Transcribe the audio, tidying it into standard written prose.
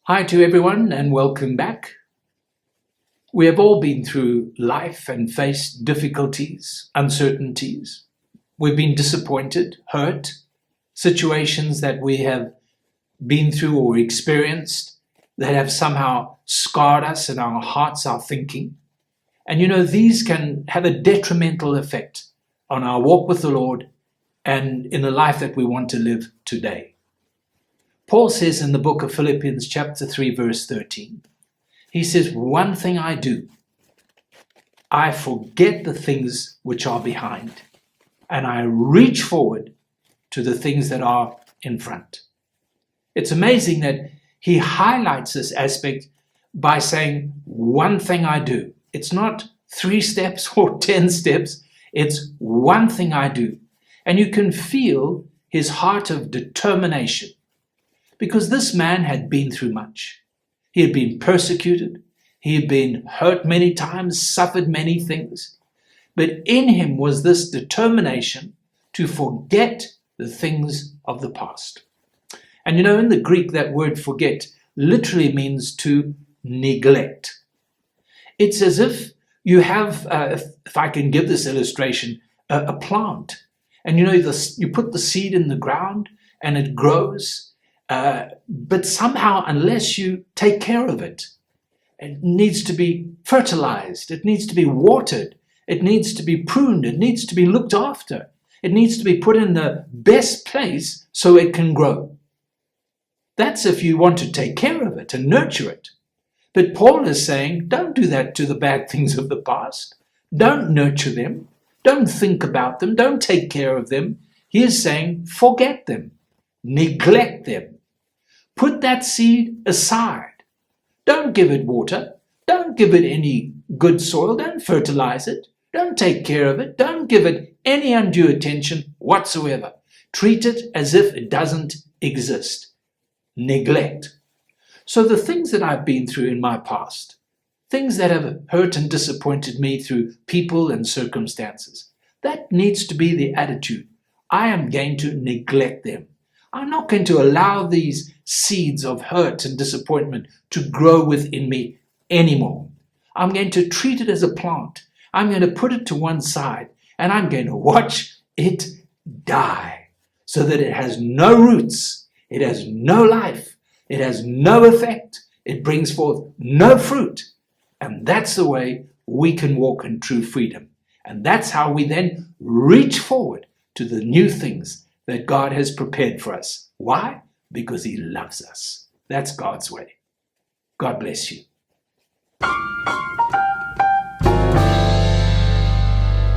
Hi to everyone and welcome back. We have all been through life and faced difficulties, uncertainties. We've been disappointed, hurt, situations that we have been through or experienced that have somehow scarred us in our hearts, our thinking. And these can have a detrimental effect on our walk with the Lord and in the life that we want to live today. Paul says in the book of Philippians chapter 3 verse 13, he says, "One thing I do, I forget the things which are behind, and I reach forward to the things that are in front." It's amazing that he highlights this aspect by saying, "One thing I do." It's not 3 steps or 10 steps. It's one thing I do. And you can feel his heart of determination. Because this man had been through much. He had been persecuted. He had been hurt many times, suffered many things. But in him was this determination to forget the things of the past. And in the Greek, that word forget literally means to neglect. It's as if you have, if I can give this illustration, a plant. And you put the seed in the ground and it grows. But somehow, unless you take care of it, it needs to be fertilized, it needs to be watered, it needs to be pruned, it needs to be looked after, it needs to be put in the best place so it can grow. That's if you want to take care of it and nurture it. But Paul is saying, don't do that to the bad things of the past. Don't nurture them. Don't think about them. Don't take care of them. He is saying, forget them. Neglect them. Put that seed aside. Don't give it water. Don't give it any good soil. Don't fertilize it. Don't take care of it. Don't give it any undue attention whatsoever. Treat it as if it doesn't exist. Neglect. So the things that I've been through in my past, things that have hurt and disappointed me through people and circumstances, that needs to be the attitude. I am going to neglect them. I'm not going to allow these seeds of hurt and disappointment to grow within me anymore. I'm going to treat it as a plant. I'm going to put it to one side and I'm going to watch it die so that it has no roots. It has no life. It has no effect. It brings forth no fruit. And that's the way we can walk in true freedom. And that's how we then reach forward to the new things that God has prepared for us. Why? Because he loves us. That's God's way. God bless you.